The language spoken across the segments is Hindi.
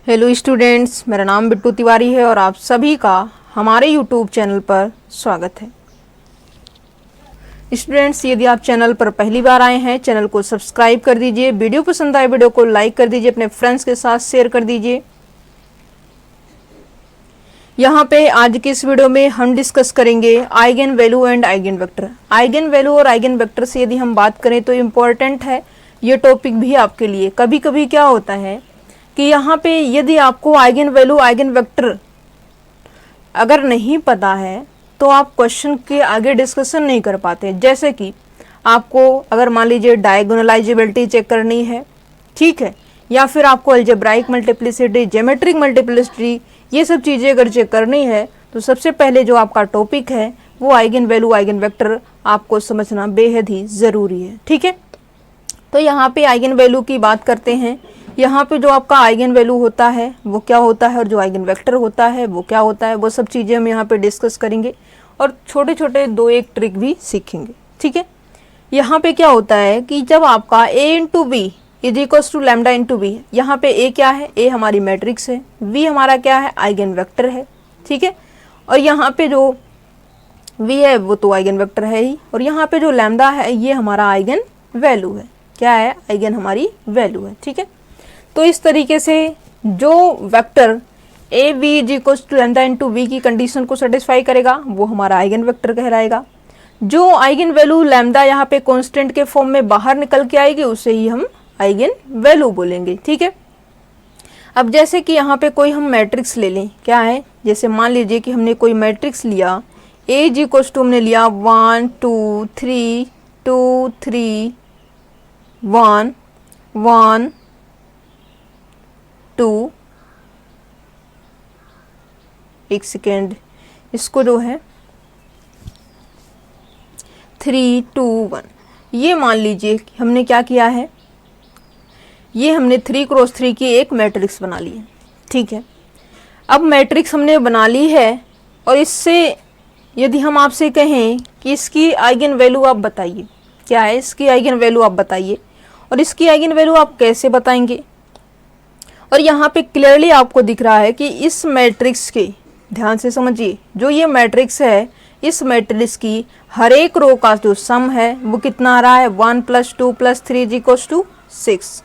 हेलो स्टूडेंट्स, मेरा नाम बिट्टू तिवारी है और आप सभी का हमारे यूट्यूब चैनल पर स्वागत है। स्टूडेंट्स, यदि आप चैनल पर पहली बार आए हैं, चैनल को सब्सक्राइब कर दीजिए। वीडियो पसंद आए वीडियो को लाइक कर दीजिए, अपने फ्रेंड्स के साथ शेयर कर दीजिए। यहाँ पे आज की इस वीडियो में हम डिस्कस करेंगे eigen value and eigen vector. Eigen value और आइगन वेक्टर से यदि हम बात करें तो इम्पोर्टेंट है ये टॉपिक भी आपके लिए। कभी कभी क्या होता है कि यहाँ पे यदि आपको आइगन वैल्यू आइगन वेक्टर अगर नहीं पता है तो आप क्वेश्चन के आगे डिस्कशन नहीं कर पाते। जैसे कि आपको अगर मान लीजिए डायगोनलाइजेबिलिटी चेक करनी है, ठीक है, या फिर आपको अलजेब्राइक मल्टीप्लिसिटी, ज्योमेट्रिक मल्टीप्लिसिटी, ये सब चीज़ें अगर चेक करनी है तो सबसे पहले जो आपका टॉपिक है वो आइगन वैल्यू आइगन वेक्टर आपको समझना बेहद ही ज़रूरी है। ठीक है, तो यहाँ पे आइगन वैल्यू की बात करते हैं। यहाँ पे जो आपका आइगन वैल्यू होता है वो क्या होता है और जो आइगन वेक्टर होता है वो क्या होता है, वो सब चीज़ें हम यहाँ पे डिस्कस करेंगे और छोटे छोटे दो एक ट्रिक भी सीखेंगे। ठीक है, यहाँ पे क्या होता है कि जब आपका a into B is equals to lambda into B, यहाँ पे a क्या है, a हमारी मैट्रिक्स है, v हमारा क्या है, आइगन वेक्टर है। ठीक है, और यहाँ पे जो v है वो तो आइगन वेक्टर है ही, और यहाँ पे जो लैम्डा है ये हमारा आइगन वैल्यू है। क्या है, आइगन हमारी वैल्यू है। ठीक है, तो इस तरीके से जो vector A V is equals to lambda into V की कंडीशन को सेटिस्फाई करेगा वो हमारा आइगन वेक्टर कहलाएगा। जो आइगन वैल्यू लैम्डा यहाँ पे कांस्टेंट के फॉर्म में बाहर निकल के आएगी उसे ही हम आइगन वैल्यू बोलेंगे। ठीक है, अब जैसे कि यहाँ पे कोई हम मैट्रिक्स ले लें, क्या है, जैसे मान लीजिए कि हमने कोई मैट्रिक्स लिया, ए इज इक्वल्स टू हमने लिया 1 2 3 2 3 1 1 2, एक सेकेंड, इसको जो है 3 2 1, ये मान लीजिए कि हमने क्या किया है, ये हमने 3 क्रॉस 3 की एक मैट्रिक्स बना ली है। ठीक है, अब मैट्रिक्स हमने बना ली है और इससे यदि हम आपसे कहें कि इसकी आइगन वैल्यू आप बताइए, क्या है इसकी आइगन वैल्यू आप बताइए, और इसकी आइगन वैल्यू आप कैसे बताएंगे। और यहाँ पे क्लियरली आपको दिख रहा है कि इस मैट्रिक्स के, ध्यान से समझिए, जो ये मैट्रिक्स है इस मैट्रिक्स की हर एक रो का जो सम है वो कितना आ रहा है, 1 + 2 + 3 = 6।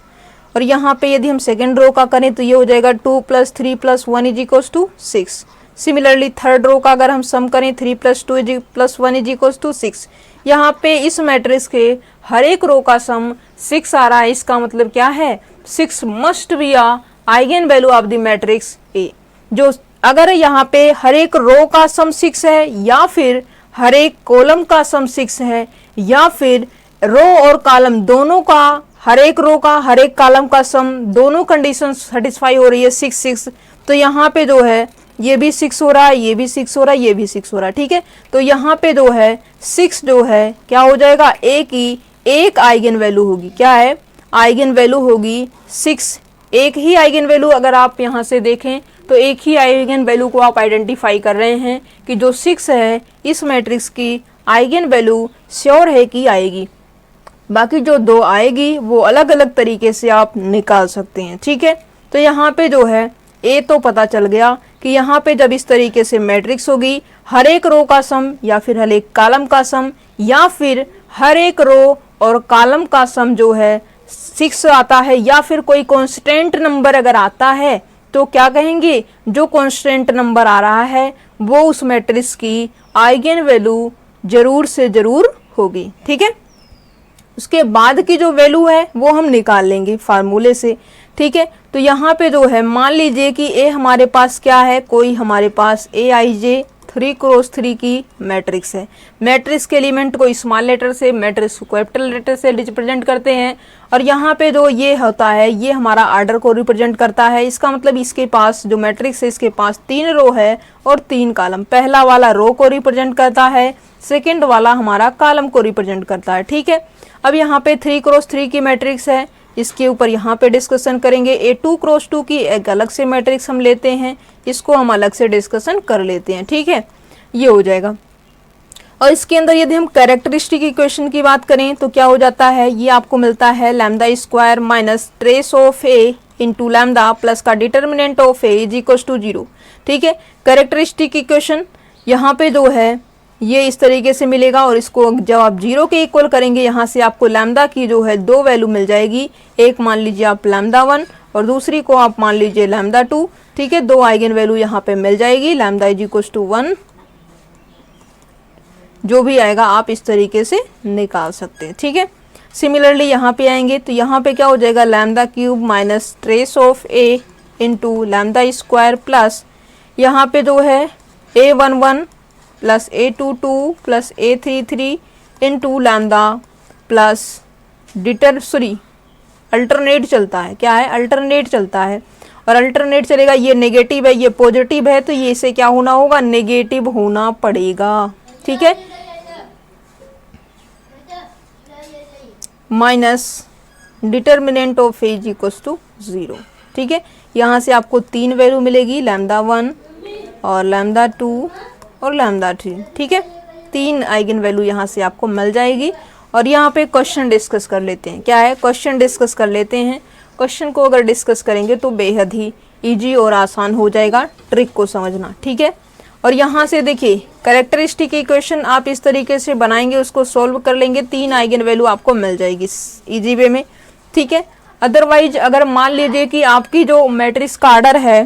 और यहाँ पे यदि हम सेकेंड रो का करें तो ये हो जाएगा 2 + 3 + 1 = 6। सिमिलरली थर्ड रो का अगर हम सम करें 3 + 2 + 1 = 6। यहाँ पे इस मैट्रिक्स के हर एक रो का सम 6 आ रहा है। इसका मतलब क्या है, 6 must be a eigen value of the matrix A. जो अगर यहाँ पे हर एक रो का सम 6 है या फिर हर एक कॉलम का सम 6 है या फिर रो और कॉलम दोनों का, हर एक रो का हर एक कॉलम का सम, दोनों कंडीशन सेटिस्फाई हो रही है 6 6, तो यहाँ पे जो है ये भी 6 हो रहा है, ये भी 6 हो रहा है, ये भी 6 हो रहा है। ठीक है, तो यहाँ पे जो है 6 जो है क्या हो जाएगा, ए की एक आइगन वैल्यू होगी। क्या है, आइगन वैल्यू होगी 6। एक ही आइगन वैल्यू अगर आप यहाँ से देखें तो एक ही आइगन वैल्यू को आप आइडेंटिफाई कर रहे हैं कि जो 6 है इस मैट्रिक्स की आइगन वैल्यू श्योर है कि आएगी। बाकी जो 2 आएगी वो अलग अलग तरीके से आप निकाल सकते हैं। ठीक है, तो यहाँ पे जो है ए तो पता चल गया कि यहाँ पे जब इस तरीके से मैट्रिक्स होगी, हर एक रो का सम या फिर हर एक कॉलम का सम या फिर हर एक रो और कॉलम का सम जो है 6 आता है, या फिर कोई कांस्टेंट नंबर अगर आता है तो क्या कहेंगे, जो कांस्टेंट नंबर आ रहा है वो उस मैट्रिक्स की आइगन वैल्यू जरूर से जरूर होगी। ठीक है, उसके बाद की जो वैल्यू है वो हम निकाल लेंगे फार्मूले से। ठीक है, तो यहाँ पे जो है मान लीजिए कि ए हमारे पास क्या है, कोई हमारे पास AIJ 3 क्रॉस 3 की मैट्रिक्स है। मैट्रिक्स के एलिमेंट को स्मॉल लेटर से, मैट्रिक्स को कैपिटल लेटर से रिप्रेजेंट करते हैं। और यहाँ पे जो ये होता है ये हमारा आर्डर को रिप्रेजेंट करता है। इसका मतलब इसके पास जो मैट्रिक्स है इसके पास 3 रो है और 3 कॉलम। पहला वाला रो को रिप्रेजेंट करता है, सेकेंड वाला हमारा कॉलम को रिप्रेजेंट करता है। ठीक है, अब यहाँ पे 3 क्रॉस 3 की मैट्रिक्स है, इसके ऊपर यहाँ पे डिस्कशन करेंगे। A2 क्रॉस 2 की एक अलग से मैट्रिक्स हम लेते हैं, इसको हम अलग से डिस्कशन कर लेते हैं। ठीक है, ये हो जाएगा। और इसके अंदर यदि हम कैरेक्टरिस्टिक इक्वेशन की बात करें तो क्या हो जाता है, ये आपको मिलता है lambda square minus trace of A into lambda plus का determinant of A is equal to 0। ठीक है, कैरेक्टरिस्टिक इक्वेशन यहाँ पे जो है ये इस तरीके से मिलेगा, और इसको जब आप 0 के इक्वल करेंगे यहाँ से आपको लैम्डा की जो है दो वैल्यू मिल जाएगी। एक मान लीजिए आप लैम्डा 1 और दूसरी को आप मान लीजिए लैम्डा 2। ठीक है, दो आइगन वैल्यू यहाँ पे मिल जाएगी, लैम्डा इज इक्वल टू 1, जो भी आएगा आप इस तरीके से निकाल सकते हैं। ठीक है, सिमिलरली यहाँ पे आएंगे तो यहाँ पे क्या हो जाएगा, lambda cube minus trace of A into lambda square plus यहाँ पे जो है A11 plus A22 plus A33 into lambda plus alternate चलता है, क्या है, अल्टरनेट चलता है, और अल्टरनेट चलेगा, ये नेगेटिव है ये पॉजिटिव है, तो ये इसे क्या होना होगा, नेगेटिव होना पड़ेगा। ठीक है, minus determinant of A is equal to 0। ठीक है, यहाँ से आपको तीन वैल्यू मिलेगी, लैम्डा 1 और लैम्डा 2 और लैम्डा 3। ठीक है, तीन आइगन वैल्यू यहाँ से आपको मिल जाएगी। और यहाँ पे क्वेश्चन डिस्कस कर लेते हैं, क्या है, क्वेश्चन डिस्कस कर लेते हैं। क्वेश्चन को अगर डिस्कस करेंगे तो बेहद ही इजी और आसान हो जाएगा ट्रिक को समझना। ठीक है, और यहाँ से देखिए कैरेक्टरिस्टिक इक्वेशन आप इस तरीके से बनाएंगे, उसको सॉल्व कर लेंगे, तीन आइगन वैल्यू आपको मिल जाएगी इजी वे में। ठीक है, अदरवाइज अगर मान लीजिए कि आपकी जो मैट्रिक्स का आर्डर है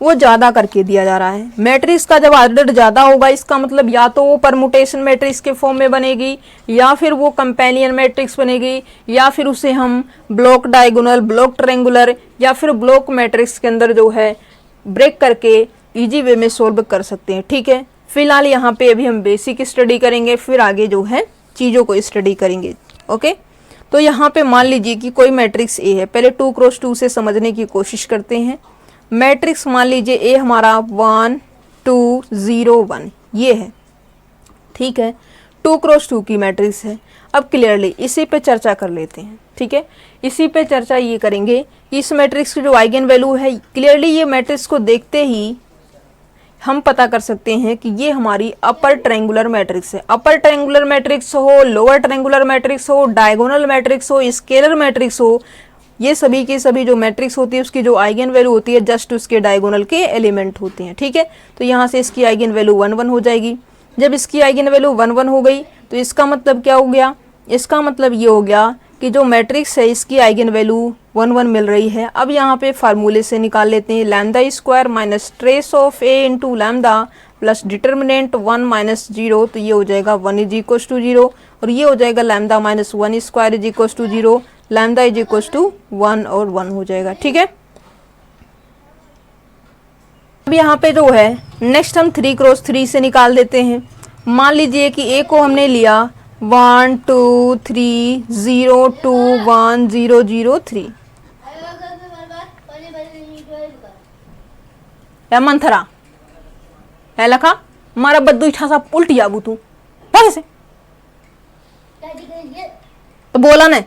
वो ज़्यादा करके दिया जा रहा है, मैट्रिक्स का जब आर्डर ज़्यादा होगा इसका मतलब या तो वो परमुटेशन मैट्रिक्स के फॉर्म में बनेगी, या फिर वो कंपेनियन मैट्रिक्स बनेगी, या फिर उसे हम ब्लॉक डायगोनल, ब्लॉक ट्रायंगुलर, या फिर ब्लॉक मैट्रिक्स के अंदर जो है ब्रेक करके इजी वे में सोल्व कर सकते हैं। ठीक है, फिलहाल यहाँ पे अभी हम बेसिक स्टडी करेंगे, फिर आगे जो है चीज़ों को स्टडी करेंगे। ओके, तो यहाँ पे मान लीजिए कि कोई मैट्रिक्स ए है, पहले 2 क्रॉस 2 से समझने की कोशिश करते हैं। मैट्रिक्स मान लीजिए ए हमारा 1 2 0 1 ये है। ठीक है, 2 क्रॉस 2 की मैट्रिक्स है। अब क्लियरली इसी पे चर्चा कर लेते हैं। ठीक है, इसी पे चर्चा ये करेंगे कि इस मैट्रिक्स की जो आइगन वैल्यू है, क्लियरली ये मैट्रिक्स को देखते ही हम पता कर सकते हैं कि ये हमारी अपर ट्रायंगुलर मैट्रिक्स है। अपर ट्रायंगुलर मैट्रिक्स हो, लोअर ट्रायंगुलर मैट्रिक्स हो, डायगोनल मैट्रिक्स हो, स्केलर मैट्रिक्स हो, ये सभी की सभी जो मैट्रिक्स होती है उसकी जो आइगन वैल्यू होती है जस्ट उसके डायगोनल के एलिमेंट होते हैं। ठीक है, तो यहाँ से इसकी आइगन वैल्यू 1 1 हो जाएगी। जब इसकी आइगन वैल्यू 1 1 हो गई तो इसका मतलब क्या हो गया, इसका मतलब ये हो गया कि जो मैट्रिक्स है इसकी आइगन वैल्यू 1 1 मिल रही है। अब यहाँ पे फार्मूले से निकाल लेते हैं, lambda square minus trace of A into lambda plus determinant 1 minus 0, तो ये हो जाएगा 1 इज इक्वल टू 0, और ये हो जाएगा lambda minus 1 square is equal to 0, lambda is equal to 1 और 1 हो जाएगा। ठीक है, अब यहाँ पे जो है नेक्स्ट हम 3 क्रॉस 3 से निकाल देते हैं। मान लीजिए कि ए को हमने लिया 1 2 3 0 2 1 0 0 3 मंथरा है लखा मारा बद्दू इठा सा उल्टी आबू तू से तो बोला ना।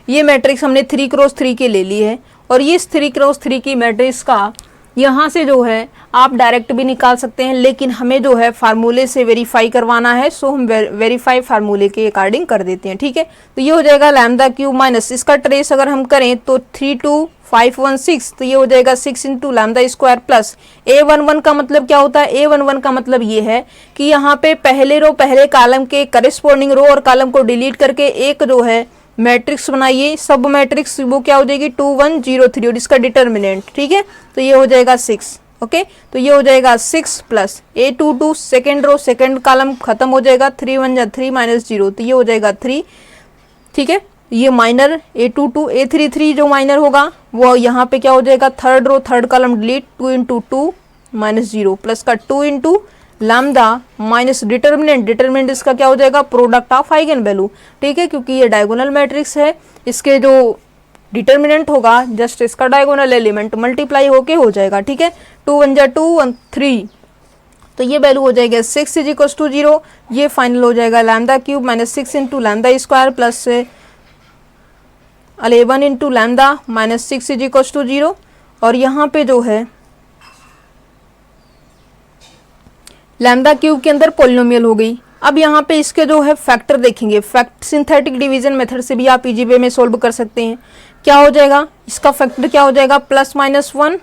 ये मैट्रिक्स हमने 3 क्रॉस 3 के ले ली है, और ये इस 3 क्रॉस 3 की मैट्रिक्स का यहाँ से जो है आप डायरेक्ट भी निकाल सकते हैं, लेकिन हमें जो है फार्मूले से वेरीफाई करवाना है, सो हम वेरीफाई फार्मूले के अकॉर्डिंग कर देते हैं। ठीक है, तो ये हो जाएगा लैम्डा क्यूब माइनस इसका ट्रेस अगर हम करें तो 3 2 5 1 6, तो ये हो जाएगा 6 into lambda square plus A11 का मतलब क्या होता है, A11 का मतलब ये है कि यहाँ पे पहले रो पहले कॉलम के करेस्पॉन्डिंग रो और कॉलम को डिलीट करके एक जो है मैट्रिक्स बनाइए, सब मैट्रिक्स वो क्या हो जाएगी 2 1 0 3 और इसका डिटर्मिनेंट। ठीक है, तो ये हो जाएगा 6। ओके, तो ये हो जाएगा 6 plus A22 second row second column खत्म हो जाएगा, 3 1 जा 3 माइनस 0, तो ये हो जाएगा 3। ठीक है, ये माइनर A22 A33 जो माइनर होगा वो यहाँ पे क्या हो जाएगा, third row third column delete, 2 into 2 minus 0 plus का 2 इंटू लैम्डा माइनस डिटर्मिनेंट इसका क्या हो जाएगा, प्रोडक्ट ऑफ आइगन वैल्यू। ठीक है, क्योंकि ये डायगोनल मैट्रिक्स है, इसके जो डिटर्मिनेंट होगा जस्ट इसका डायगोनल एलिमेंट मल्टीप्लाई होके हो जाएगा। ठीक है, 2 1 जा 2 1 3, तो ये वैल्यू हो जाएगा 6 इज इक्वल टू 0। ये फाइनल हो जाएगा lambda cube minus 6 into lambda square plus 11 into lambda minus 6 is equal to 0। और यहाँ पे जो है लैम्डा क्यूब के अंदर पॉलिनोमियल हो गई, अब यहाँ पे इसके जो है फैक्टर देखेंगे, सिंथेटिक डिवीजन मेथड से भी आप इजी वे में सोल्व कर सकते हैं। क्या हो जाएगा, इसका फैक्टर क्या हो जाएगा, +-1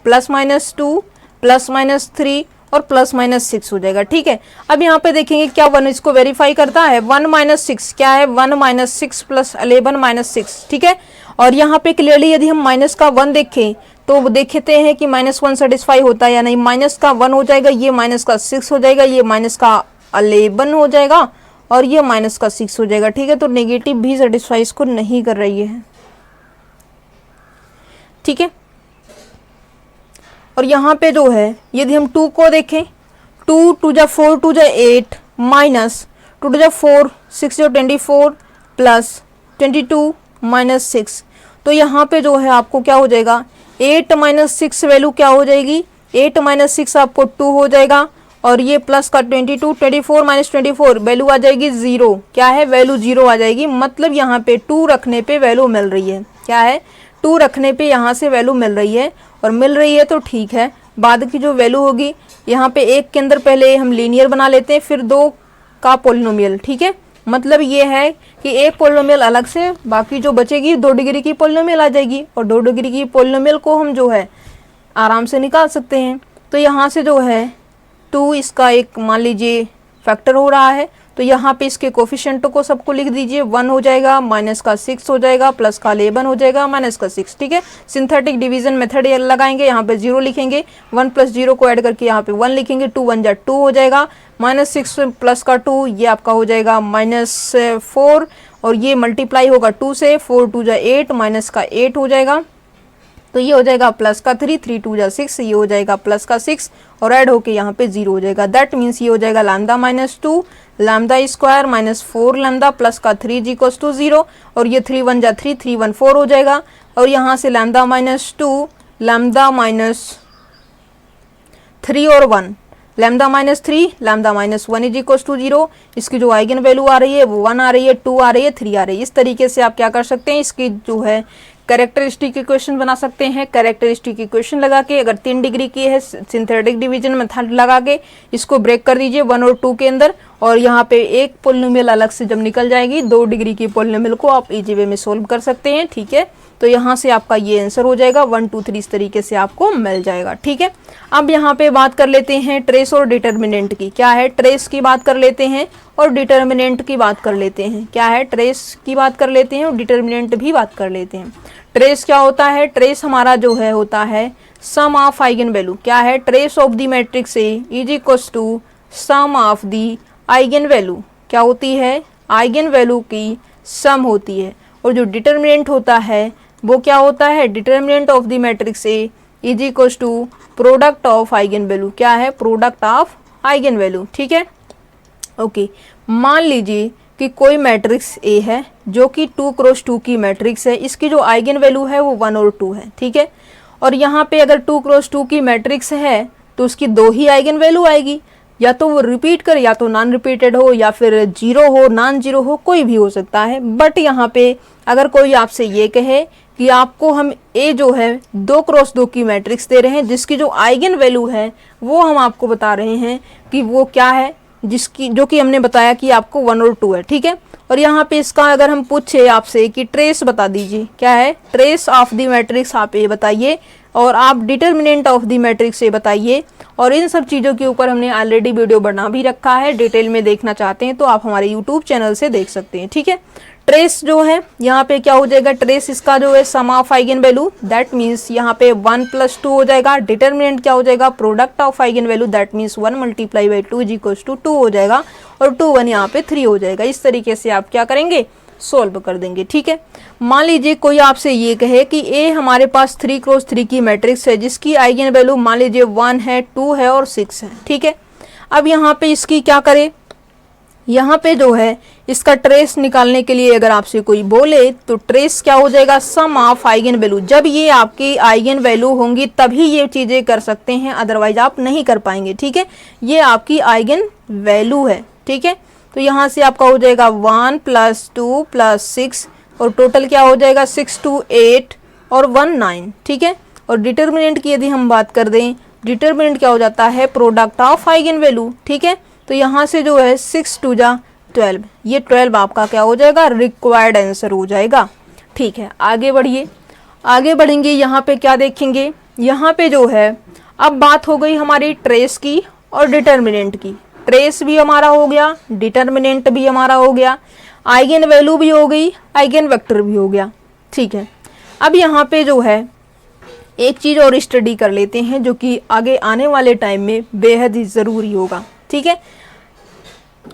+-2 +-3 और +-6 हो जाएगा। ठीक है, अब यहाँ पे देखेंगे क्या 1 इसको वेरीफाई करता है, 1 - 6 क्या है, 1 - 6 + 11 - 6। ठीक है, और यहाँ पे क्लियरली यदि हम माइनस का 1 देखें तो देखते हैं कि -1 सेटिस्फाई होता है या नहीं। माइनस का 1 हो जाएगा, ये माइनस का 6 हो जाएगा, ये माइनस का 11 हो जाएगा और ये माइनस का 6 हो जाएगा। ठीक है, तो नेगेटिव भी सेटिस्फाई इसको नहीं कर रही है। ठीक है, और यहाँ पे जो है यदि हम 2 को देखें, 2 × 2 = 4 × 2 = 8 माइनस 2 × 4 6 × 24 प्लस 22 - 6। तो यहाँ पे जो है आपको क्या हो जाएगा, 8 - 6 वैल्यू क्या हो जाएगी, 8 - 6 आपको 2 हो जाएगा और ये प्लस का 22 24 - 24 वैल्यू आ जाएगी 0। क्या है, वैल्यू 0 आ जाएगी। मतलब यहाँ पे 2 रखने पे वैल्यू मिल रही है। क्या है, 2 रखने पे यहाँ से वैल्यू मिल रही है और मिल रही है तो ठीक है। बाद की जो वैल्यू होगी यहाँ पे 1 के अंदर पहले हम लीनियर बना लेते हैं, फिर 2 का पोलिनोमियल। ठीक है, मतलब ये है कि एक पोलिनोमियल अलग से, बाकी जो बचेगी 2 डिग्री की पोलिनोमियल आ जाएगी और 2 डिग्री की पोलिनोमियल को हम जो है आराम से निकाल सकते हैं। तो यहाँ से जो है 2 इसका एक मान लीजिए फैक्टर हो रहा है, तो यहाँ पे इसके कोफिशिएंटों को सबको लिख दीजिए। 1 हो जाएगा, माइनस का 6 हो जाएगा, प्लस का 11 हो जाएगा, माइनस का 6। ठीक है, सिंथेटिक डिवीजन मेथड लगाएंगे, यहाँ पे 0 लिखेंगे, 1 + 0 को ऐड करके यहाँ पे 1 लिखेंगे, 2 × 1 = 2 हो जाएगा, -6 प्लस का 2 ये आपका हो जाएगा -4 और ये मल्टीप्लाई होगा 2 से, 4 × 2 = 8 माइनस का 8 हो जाएगा, तो ये हो जाएगा प्लस का 3 3 × 2 = 6, ये हो जाएगा प्लस का 6 और ऐड होके यहाँ पे 0 हो जाएगा। दैट मीन्स ये हो जाएगा λ-2 λ² - 4 λ प्लस का 3 = 0 और ये 3 × 1 = 3 3 × 1 = 4 हो जाएगा और यहाँ से λ-2 λ-3 और 1 λ-3 λ-1 = 0। इसकी जो आइगन वैल्यू आ रही है वो 1 आ रही है, 2 आ रही है, 3 आ रही है। इस तरीके से आप क्या कर सकते हैं, इसकी जो है कैरेक्टरिस्टिक इक्वेशन बना सकते हैं। कैरेक्टरिस्टिक इक्वेशन लगा के अगर 3 डिग्री की है, सिंथेटिक डिवीजन मेथड लगा के इसको ब्रेक कर दीजिए 1 और 2 के अंदर, और यहाँ पे एक पोलिनोमियल अलग से जब निकल जाएगी 2 डिग्री की पोलिनोमियल को आप इजी वे में सोल्व कर सकते हैं। ठीक है, तो यहाँ से आपका ये आंसर हो जाएगा 1 2 3 इस तरीके से आपको मिल जाएगा। ठीक है, अब यहाँ पे बात कर लेते हैं ट्रेस और डिटर्मिनेंट की। क्या है, ट्रेस की बात कर लेते हैं और डिटर्मिनेंट की बात कर लेते हैं। क्या है, ट्रेस की बात कर लेते हैं और डिटर्मिनेंट भी बात कर लेते हैं। ट्रेस क्या होता है, ट्रेस हमारा जो है होता है सम ऑफ आइगन वैल्यू। क्या है, trace of the matrix A is equals to sum of the eigen value. क्या होती है, आइगन वैल्यू की सम होती है। और जो डिटर्मिनेंट होता है वो क्या होता है, determinant of the matrix A is equals to product of eigen value. क्या है, प्रोडक्ट ऑफ आइगन वैल्यू। ठीक है, ओके, मान लीजिए कि कोई मैट्रिक्स ए है जो कि 2 × 2 की मैट्रिक्स है, इसकी जो आइगन वैल्यू है वो 1 और 2 है। ठीक है, और यहाँ पे अगर 2 × 2 की मैट्रिक्स है तो उसकी 2 ही आइगन वैल्यू आएगी, या तो वो रिपीट करे, या तो नॉन रिपीटेड हो, या फिर 0 हो, नॉन 0 हो, कोई भी हो सकता है। बट यहाँ पे अगर कोई आपसे ये कहे कि आपको हम ए जो है 2 × 2 की मैट्रिक्स दे रहे हैं जिसकी जो आइगन वैल्यू है वो हम आपको बता रहे हैं कि वो क्या है, जिसकी जो कि हमने बताया कि आपको 1 और 2 है। ठीक है, और यहाँ पे इसका अगर हम पूछे आपसे कि ट्रेस बता दीजिए, क्या है, ट्रेस ऑफ द मैट्रिक्स आप ये बताइए और आप डिटर्मिनेंट ऑफ द मैट्रिक्स ये बताइए। और इन सब चीज़ों के ऊपर हमने ऑलरेडी वीडियो बना भी रखा है, डिटेल में देखना चाहते हैं तो आप हमारे यूट्यूब चैनल से देख सकते हैं। ठीक है, ट्रेस जो है यहाँ पे क्या हो जाएगा, ट्रेस इसका जो है sum of eigen value, that means यहाँ पे 1 + 2 हो जाएगा। डिटर्मिनेंट क्या हो जाएगा, product of eigen value, that means 1 × 2 = 2 हो जाएगा और 2 1 यहाँ पे 3 हो जाएगा। इस तरीके से आप क्या करेंगे, सोल्व कर देंगे। ठीक है, मान लीजिए कोई आपसे ये कहे कि ए हमारे पास 3 × 3 की मैट्रिक्स है जिसकी आइगन वैल्यू मान लीजिए 1 है, 2 है और 6 है। ठीक है, अब यहाँ पे इसकी क्या करें, यहाँ पे जो है इसका ट्रेस निकालने के लिए अगर आपसे कोई बोले तो ट्रेस क्या हो जाएगा, सम ऑफ आइगन वैल्यू। जब ये आपकी आइगन वैल्यू होंगी तभी ये चीज़ें कर सकते हैं, अदरवाइज आप नहीं कर पाएंगे। ठीक है, ये आपकी आइगन वैल्यू है। ठीक है, तो यहाँ से आपका हो जाएगा 1 + 2 + 6 और टोटल क्या हो जाएगा 6 2 8 और 1 9। ठीक है, और डिटर्मिनेंट की यदि हम बात कर दें, डिटर्मिनेंट क्या हो जाता है, प्रोडक्ट ऑफ आइगन वैल्यू। ठीक है, तो यहाँ से जो है 6 2 जा 12, ये 12 आपका क्या हो जाएगा, रिक्वायर्ड आंसर हो जाएगा। ठीक है, आगे बढ़िए, आगे बढ़ेंगे। यहाँ पे क्या देखेंगे, यहाँ पे जो है अब बात हो गई हमारी ट्रेस की और डिटर्मिनेंट की। ट्रेस भी हमारा हो गया, डिटर्मिनेंट भी हमारा हो गया, आइगन वैल्यू भी हो गई, आइगन वेक्टर भी हो गया। ठीक है, अब यहाँ पे जो है एक चीज़ और स्टडी कर लेते हैं जो कि आगे आने वाले टाइम में बेहद ही ज़रूरी होगा। ठीक है,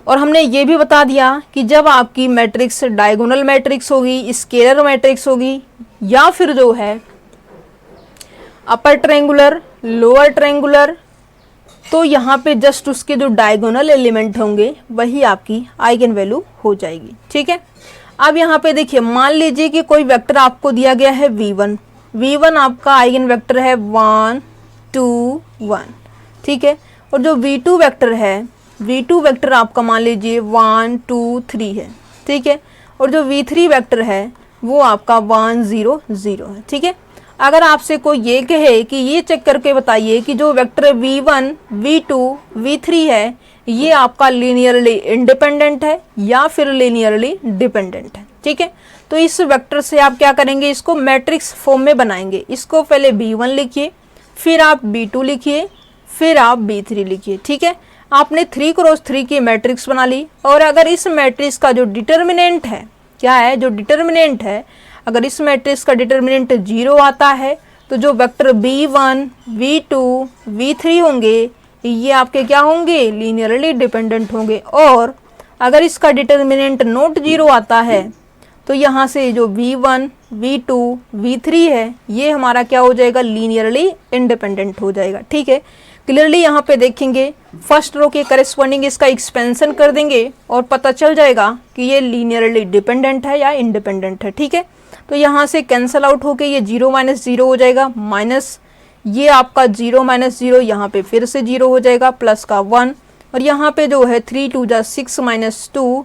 और हमने ये भी बता दिया कि जब आपकी मैट्रिक्स डायगोनल मैट्रिक्स होगी, स्केलर मैट्रिक्स होगी, या फिर जो है अपर ट्रायंगुलर, लोअर ट्रायंगुलर, तो यहाँ पे जस्ट उसके जो डायगोनल एलिमेंट होंगे वही आपकी आइगन वैल्यू हो जाएगी। ठीक है, अब यहाँ पे देखिए, मान लीजिए कि कोई वेक्टर आपको दिया गया है v1, v1 आपका आइगन वेक्टर है 1 2 1। ठीक है, और जो v2 वेक्टर है, v2 वेक्टर आपका मान लीजिए 1 2 3 है। ठीक है, और जो v3 वेक्टर है वो आपका 1 0 0 है। ठीक है, अगर आपसे कोई ये कहे कि ये चेक करके बताइए कि जो वेक्टर v1 v2 v3 है ये आपका लीनियरली इंडिपेंडेंट है या फिर लीनियरली डिपेंडेंट है। ठीक है, तो इस वेक्टर से आप क्या करेंगे, इसको मैट्रिक्स फॉर्म में बनाएंगे। इसको पहले b1 लिखिए, फिर आप b2 लिखिए, फिर आप b3 लिखिए। ठीक है, आपने 3 क्रॉस 3 की मैट्रिक्स बना ली। और अगर इस मैट्रिक्स का जो डिटर्मिनेंट है, क्या है, जो डिटर्मिनेंट है, अगर इस मैट्रिक्स का डिटर्मिनेंट 0 आता है तो जो वेक्टर v1 v2 v3 होंगे ये आपके क्या होंगे, लीनियरली डिपेंडेंट होंगे। और अगर इसका डिटर्मिनेंट नॉट 0 आता है तो यहाँ से जो v1 v2 v3 है ये हमारा क्या हो जाएगा, लीनियरली इंडिपेंडेंट हो जाएगा। ठीक है, क्लियरली यहाँ पे देखेंगे, फर्स्ट रो के करस्पॉन्डिंग इसका एक्सपेंशन कर देंगे और पता चल जाएगा कि ये लीनियरली डिपेंडेंट है या इंडिपेंडेंट है। ठीक है, तो यहाँ से कैंसल आउट होके ये 0 माइनस 0 हो जाएगा, माइनस ये आपका 0 माइनस 0 यहाँ पे फिर से 0 हो जाएगा, प्लस का 1, और यहाँ पे जो है 3 2 जा 6 माइनस 2,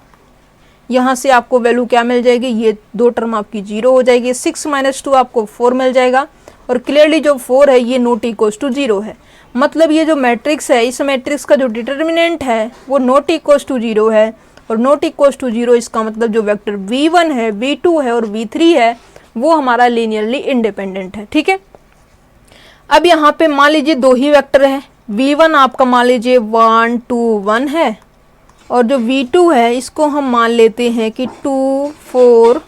यहाँ से आपको वैल्यू क्या मिल जाएगी, ये दो टर्म आपकी 0 हो जाएगी, 6 माइनस 2 आपको 4 मिल जाएगा। और क्लियरली जो 4 है ये नॉट इक्वल्स टू 0 है, मतलब ये जो मैट्रिक्स है, इस मैट्रिक्स का जो डिटर्मिनेंट है वो नॉट इक्वल्स टू 0 है। और नॉट इक्वल्स टू 0 इसका मतलब जो वेक्टर v1 है, v2 है और v3 है वो हमारा लीनियरली इंडिपेंडेंट है। ठीक है, अब यहाँ पे मान लीजिए दो ही वेक्टर है, v1 आपका मान लीजिए 1 2 1 है, और जो v2 है इसको हम मान लेते हैं कि 2 4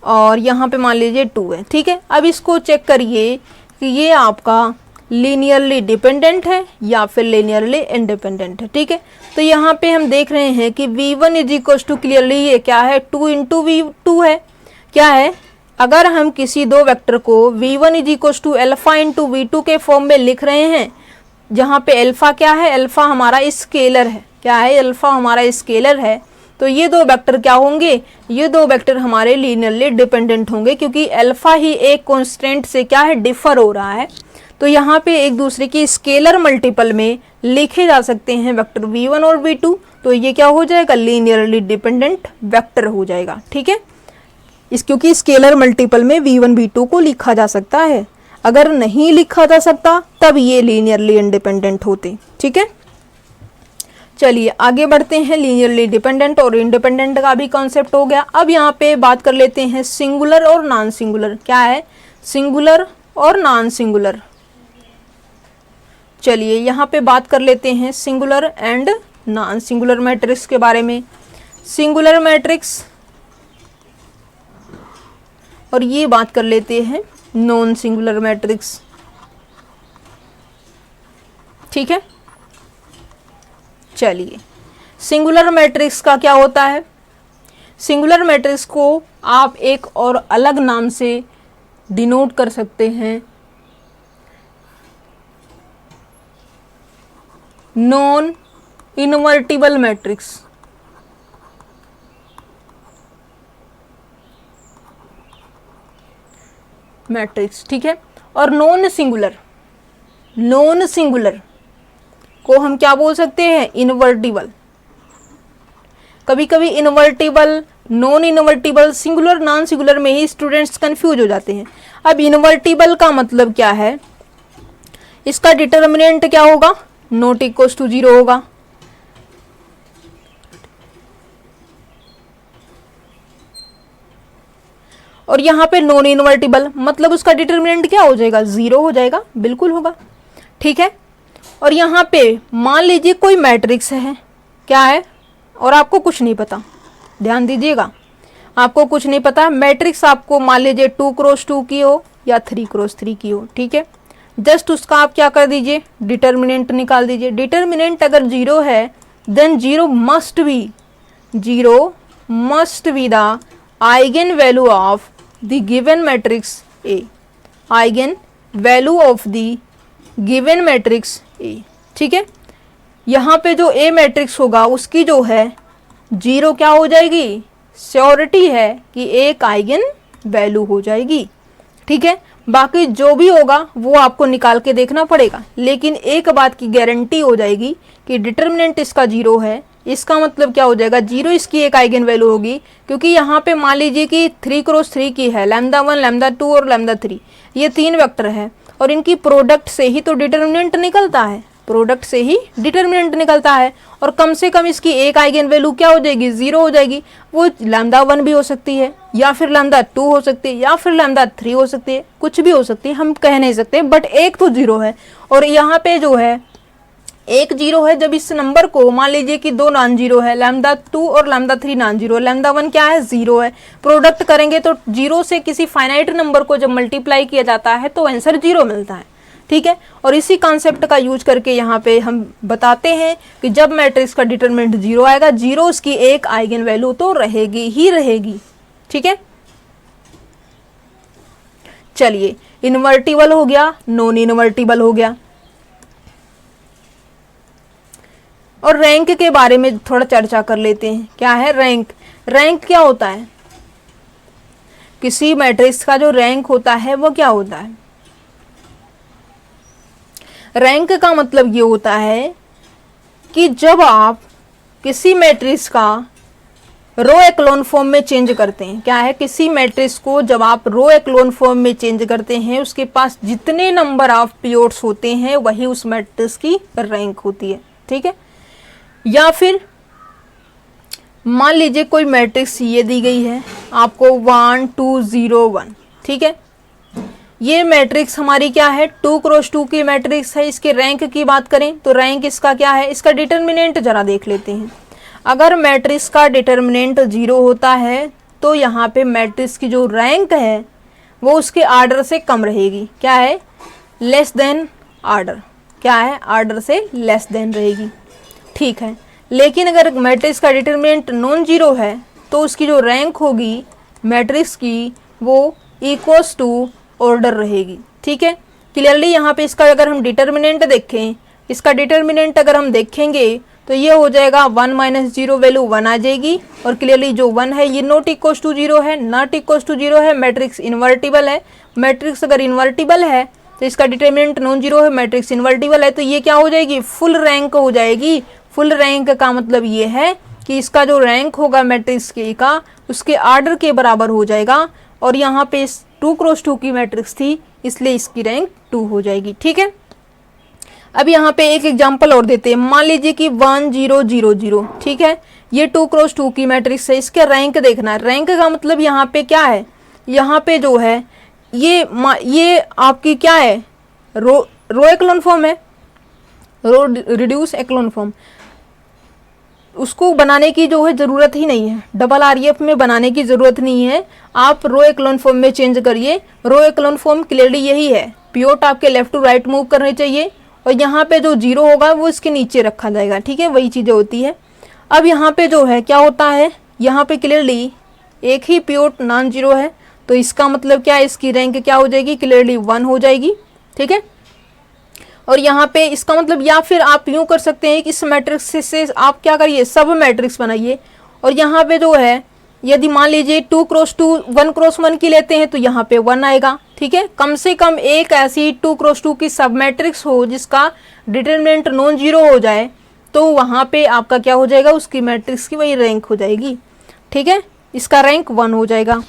और यहाँ पे मान लीजिए 2 है। ठीक है, अब इसको चेक करिए कि ये आपका लीनियरली डिपेंडेंट है या फिर लीनियरली इंडिपेंडेंट है। ठीक है, तो यहाँ पे हम देख रहे हैं कि v1 is equal to, clearly ये क्या है, 2 इंटू v2 है। क्या है, अगर हम किसी दो वेक्टर को v1 is equal to alpha into v2 के फॉर्म में लिख रहे हैं, जहाँ पे अल्फा क्या है, अल्फा हमारा स्केलर है। क्या है, अल्फा हमारा स्केलर है, तो ये दो वेक्टर क्या होंगे, ये दो वेक्टर हमारे लीनियरली डिपेंडेंट होंगे, क्योंकि अल्फा ही एक कांस्टेंट से क्या है, डिफर हो रहा है। तो यहाँ पे एक दूसरे की स्केलर मल्टीपल में लिखे जा सकते हैं वेक्टर v1 और v2, तो ये क्या हो जाएगा, लीनियरली डिपेंडेंट वेक्टर हो जाएगा। ठीक है, इस क्योंकि स्केलर मल्टीपल में v1 v2 को लिखा जा सकता है, अगर नहीं लिखा जा सकता तब ये लीनियरली इंडिपेंडेंट होते। ठीक है, चलिए आगे बढ़ते हैं। लीनियरली डिपेंडेंट और इंडिपेंडेंट का भी कॉन्सेप्ट हो गया। अब यहाँ पे बात कर लेते हैं सिंगुलर और नॉन सिंगुलर। क्या है, सिंगुलर और नॉन सिंगुलर। चलिए यहाँ पे बात कर लेते हैं singular and non singular matrix के बारे में। सिंगुलर मैट्रिक्स और ये बात कर लेते हैं नॉन सिंगुलर मैट्रिक्स। ठीक है, चलिए सिंगुलर मैट्रिक्स का क्या होता है, सिंगुलर मैट्रिक्स को आप एक और अलग नाम से डिनोट कर सकते हैं, नॉन इनवर्टिबल मैट्रिक्स। ठीक है, और नॉन सिंगुलर, नॉन सिंगुलर को हम क्या बोल सकते हैं, इनवर्टिबल। कभी कभी invertible, non invertible, singular non singular में ही स्टूडेंट्स कंफ्यूज हो जाते हैं। अब इनवर्टिबल का मतलब क्या है, इसका डिटर्मिनेंट क्या होगा, नॉट इक्वल्स टू 0 होगा। और यहाँ पे नॉन इन्वर्टिबल, मतलब उसका डिटर्मिनेंट क्या हो जाएगा, 0 हो जाएगा, बिल्कुल होगा, ठीक है। और यहाँ पे मान लीजिए कोई मैट्रिक्स है, क्या है, और आपको कुछ नहीं पता, ध्यान दीजिएगा, आपको कुछ नहीं पता, मैट्रिक्स आपको मान लीजिए 2 क्रॉस 2 की हो या 3 क्रॉस 3 की हो, ठीक है। जस्ट उसका आप क्या कर दीजिए, डिटर्मिनेंट निकाल दीजिए। डिटर्मिनेंट अगर 0 है then 0 must be the eigen value of the given matrix A, eigen value of the given matrix A, ठीक है। यहाँ पे जो ए मैट्रिक्स होगा उसकी जो है 0 क्या हो जाएगी, श्योरिटी है कि एक आइगन वैल्यू हो जाएगी, ठीक है। बाकी जो भी होगा वो आपको निकाल के देखना पड़ेगा, लेकिन एक बात की गारंटी हो जाएगी कि डिटर्मिनेंट इसका 0 है। इसका मतलब क्या हो जाएगा, 0 इसकी एक आइगन वैल्यू होगी, क्योंकि यहाँ पे मान लीजिए कि 3 क्रॉस 3 की है, लैम्डा 1, लैम्डा 2 और लैम्डा 3, ये 3 वेक्टर है, और इनकी प्रोडक्ट से ही तो डिटर्मिनेंट निकलता है, प्रोडक्ट से ही डिटर्मिनेंट निकलता है। और कम से कम इसकी एक आइगन वैल्यू क्या हो जाएगी, 0 हो जाएगी। वो लैम्डा 1 भी हो सकती है, या फिर लैम्डा 2 हो सकती है, या फिर लैम्डा 3 हो सकती है, कुछ भी हो सकती है, हम कह नहीं सकते, बट एक तो 0 है। और यहाँ पे जो है एक 0 है, जब इस नंबर को मान लीजिए कि 2 नॉन 0 है, लैम्डा 2 और लैम्डा 3 नॉन 0, लैम्डा 1 क्या है, 0 है, प्रोडक्ट करेंगे तो 0 से किसी फाइनाइट नंबर को जब मल्टीप्लाई किया जाता है तो आंसर 0 मिलता है, ठीक है। और इसी कॉन्सेप्ट का यूज करके यहाँ पे हम बताते हैं कि जब मैट्रिक्स का डिटरमिनेंट 0 आएगा, 0 उसकी एक आइगन वैल्यू तो रहेगी ही रहेगी, ठीक है। चलिए, इन्वर्टिबल हो गया, नॉन इन्वर्टिबल हो गया, और रैंक के बारे में थोड़ा चर्चा कर लेते हैं। क्या है रैंक, रैंक क्या होता है, किसी मैट्रिक्स का जो रैंक होता है वो क्या होता है, रैंक का मतलब ये होता है कि जब आप किसी मैट्रिक्स का रो एक्लोन फॉर्म में चेंज करते हैं, क्या है, किसी मैट्रिक्स को जब आप रो एक्लोन फॉर्म में चेंज करते हैं, उसके पास जितने नंबर ऑफ पिवोट्स होते हैं वही उस मैट्रिक्स की रैंक होती है, ठीक है। या फिर मान लीजिए कोई मैट्रिक्स ये दी गई है आपको 1 2 0 1, ठीक है। ये मैट्रिक्स हमारी क्या है, 2 क्रॉस 2 की मैट्रिक्स है। इसके रैंक की बात करें तो रैंक इसका क्या है, इसका डिटर्मिनेंट जरा देख लेते हैं। अगर मैट्रिक्स का डिटर्मिनेंट 0 होता है तो यहाँ पे मैट्रिक्स की जो रैंक है वो उसके आर्डर से कम रहेगी, क्या है, लेस देन आर्डर, क्या है, आर्डर से लेस देन रहेगी, ठीक है। लेकिन अगर मैट्रिक्स का डिटर्मिनेंट नॉन 0 है तो उसकी जो रैंक होगी मैट्रिक्स की वो इक्वल्स टू ऑर्डर रहेगी, ठीक है। क्लियरली यहाँ पे इसका अगर हम डिटर्मिनेंट देखें, इसका डिटर्मिनेंट अगर हम देखेंगे तो ये हो जाएगा 1 माइनस 0 वैल्यू 1 आ जाएगी, और क्लियरली जो 1 है ये नॉट इक्वल्स टू 0 है, नॉट इक्वल्स टू 0 है, मैट्रिक्स इन्वर्टिबल है। मैट्रिक्स अगर इन्वर्टिबल है तो इसका डिटर्मिनेंट नॉन 0 है, मैट्रिक्स इन्वर्टिबल है, तो ये क्या हो जाएगी, फुल रैंक हो जाएगी। फुल रैंक का मतलब ये है कि इसका जो रैंक होगा मैट्रिक्स के का उसके आर्डर के बराबर हो जाएगा, और यहाँ पे 2 क्रॉस 2 की मैट्रिक्स थी इसलिए इसकी रैंक 2 हो जाएगी, ठीक है। अब यहाँ पे एक एग्जांपल और देते हैं, मान लीजिए कि 1 0 0 0, ठीक है, ये 2 क्रॉस 2 की मैट्रिक्स है, इसके रैंक देखना है। रैंक का मतलब यहाँ पे क्या है, यहाँ पे जो है ये आपकी क्या है, रो एक्लोन फॉर्म है, रो रिड्यूस एक्लोन फॉर्म, उसको बनाने की जो है ज़रूरत ही नहीं है, डबल आरईएफ में बनाने की ज़रूरत नहीं है, आप रो एक्लोन फॉर्म में चेंज करिए। रो एक्लोन फॉर्म क्लियरली यही है, पिवोट आपके लेफ्ट टू राइट मूव करने चाहिए, और यहाँ पे जो 0 होगा वो इसके नीचे रखा जाएगा, ठीक है, वही चीज़ें होती है। अब यहाँ पे जो है क्या होता है, यहाँ पे क्लियरली एक ही पिवोट नॉन 0 है, तो इसका मतलब क्या है, इसकी रैंक क्या हो जाएगी, क्लियरली 1 हो जाएगी, ठीक है। और यहाँ पे इसका मतलब, या फिर आप यूँ कर सकते हैं कि इस मैट्रिक्स से आप क्या करिए, सब मैट्रिक्स बनाइए, और यहाँ पे जो है यदि मान लीजिए 2 क्रॉस 2 1 क्रॉस 1 की लेते हैं तो यहाँ पे 1 आएगा, ठीक है। कम से कम एक ऐसी 2 क्रॉस 2 की सब मैट्रिक्स हो जिसका डिटर्मिनेंट नॉन 0 हो जाए, तो वहाँ पे आपका क्या हो जाएगा, उसकी मैट्रिक्स की वही रैंक हो जाएगी, ठीक है, इसका रैंक 1 हो जाएगा।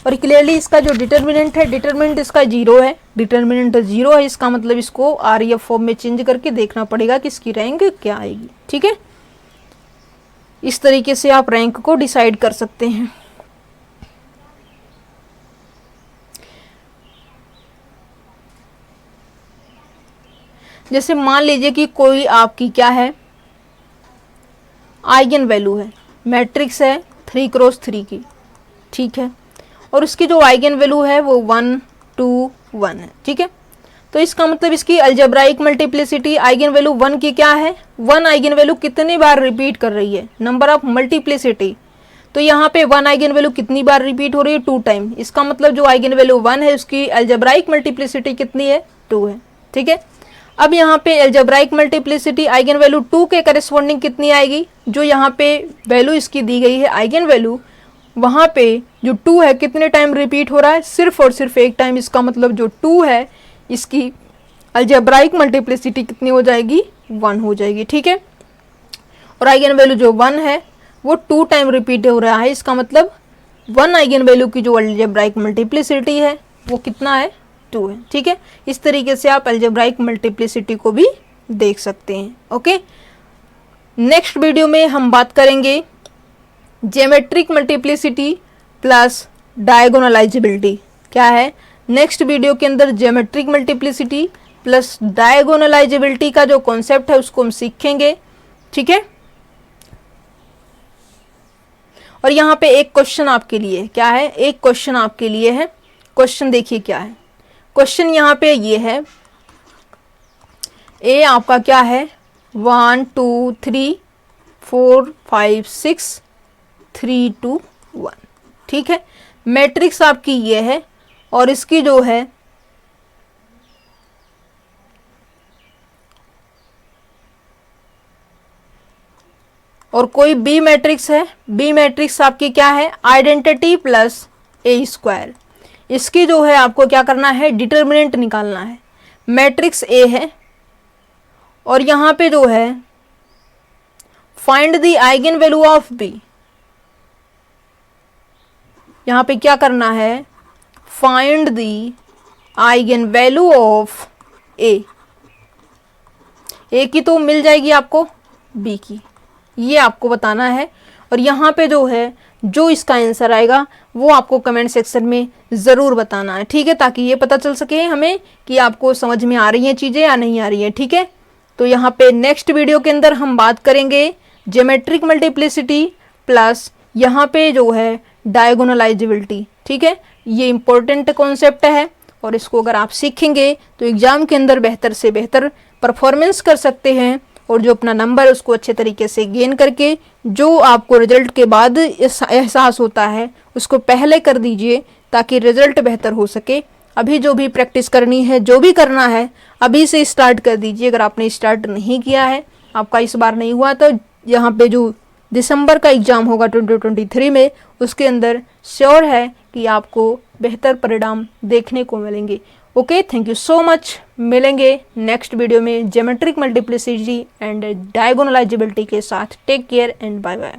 और क्लियरली इसका जो डिटर्मिनेंट है, डिटर्मिनेंट इसका 0 है, डिटर्मिनेंट 0 है, इसका मतलब इसको आरईएफ फॉर्म में चेंज करके देखना पड़ेगा कि इसकी रैंक क्या आएगी, ठीक है। इस तरीके से आप रैंक को डिसाइड कर सकते हैं। जैसे मान लीजिए कि कोई आपकी क्या है, आइगन वैल्यू है, मैट्रिक्स है 3 क्रॉस 3 की, ठीक है, और उसकी जो आइगन वैल्यू है वो 1 2 1 है, ठीक है। तो इसका मतलब इसकी अलजेब्राइक मल्टीप्लिसिटी आइगन वैल्यू 1 की क्या है, 1 आइगन वैल्यू कितनी बार रिपीट कर रही है, नंबर ऑफ मल्टीप्लिसिटी। तो यहाँ पे 1 आइगन वैल्यू कितनी बार रिपीट हो रही है, 2 टाइम। इसका मतलब जो आइगन वैल्यू 1 है उसकी अलजेब्राइक मल्टीप्लिसिटी कितनी है, 2 है, ठीक है। अब यहाँ पे अलजेब्राइक मल्टीप्लिसिटी आइगन वैल्यू 2 के करस्पॉन्डिंग कितनी आएगी, जो यहाँ पे वैल्यू इसकी दी गई है आइगन वैल्यू, वहाँ पे जो 2 है कितने टाइम रिपीट हो रहा है, सिर्फ और सिर्फ एक टाइम। इसका मतलब जो 2 है इसकी अलजेब्राइक मल्टीप्लिसिटी कितनी हो जाएगी, 1 हो जाएगी, ठीक है। और आइगन वैल्यू जो 1 है वो 2 टाइम रिपीट हो रहा है, इसका मतलब 1 आइगन वैल्यू की जो अलजेब्राइक मल्टीप्लिसिटी है वो कितना है, 2 है, ठीक है। इस तरीके से आप अलजेब्राइक मल्टीप्लिसिटी को भी देख सकते हैं। ओके, नेक्स्ट वीडियो में हम बात करेंगे ज्योमेट्रिक मल्टीप्लिसिटी प्लस डायगोनलाइजेबिलिटी क्या है। नेक्स्ट वीडियो के अंदर ज्योमेट्रिक मल्टीप्लिसिटी प्लस डायगोनलाइजेबिलिटी का जो कॉन्सेप्ट है उसको हम सीखेंगे, ठीक है। और यहाँ पे एक क्वेश्चन आपके लिए क्या है, एक क्वेश्चन आपके लिए है। क्वेश्चन देखिए क्या है, क्वेश्चन यहाँ पे ये है, ए आपका क्या है 1 2 3 4 5 6 3 2 1, ठीक है। मैट्रिक्स आपकी ये है और इसकी जो है और कोई बी मैट्रिक्स है, बी मैट्रिक्स आपकी क्या है आइडेंटिटी प्लस ए स्क्वायर। इसकी जो है आपको क्या करना है, डिटर्मिनेंट निकालना है। मैट्रिक्स ए है और यहाँ पे जो है find the eigen value of B, यहाँ पे क्या करना है, find the eigen value of A की तो मिल जाएगी आपको, बी की ये आपको बताना है। और यहाँ पे जो है जो इसका आंसर आएगा वो आपको कमेंट सेक्शन में ज़रूर बताना है, ठीक है, ताकि ये पता चल सके हमें कि आपको समझ में आ रही हैं चीज़ें या नहीं आ रही हैं, ठीक है। तो यहाँ पे नेक्स्ट वीडियो के अंदर हम बात करेंगे ज्योमेट्रिक मल्टीप्लिसिटी प्लस यहाँ पे जो है डायगोनलाइजेबिलिटी, ठीक है। ये इंपॉर्टेंट कॉन्सेप्ट है और इसको अगर आप सीखेंगे तो एग्ज़ाम के अंदर बेहतर से बेहतर परफॉर्मेंस कर सकते हैं और जो अपना नंबर है उसको अच्छे तरीके से गेन करके जो आपको रिजल्ट के बाद एहसास होता है उसको पहले कर दीजिए ताकि रिजल्ट बेहतर हो सके। अभी जो भी प्रैक्टिस करनी है, जो भी करना है, अभी से स्टार्ट कर दीजिए। अगर आपने स्टार्ट नहीं किया है, आपका इस बार नहीं हुआ, तो यहाँ पे जो दिसंबर का एग्ज़ाम होगा 2023 में, उसके अंदर श्योर है कि आपको बेहतर परिणाम देखने को मिलेंगे। Okay, thank you so much. मिलेंगे नेक्स्ट वीडियो में ज्योमेट्रिक मल्टीप्लिसिटी एंड डायगोनलाइजेबिलिटी के साथ। Take care and bye bye.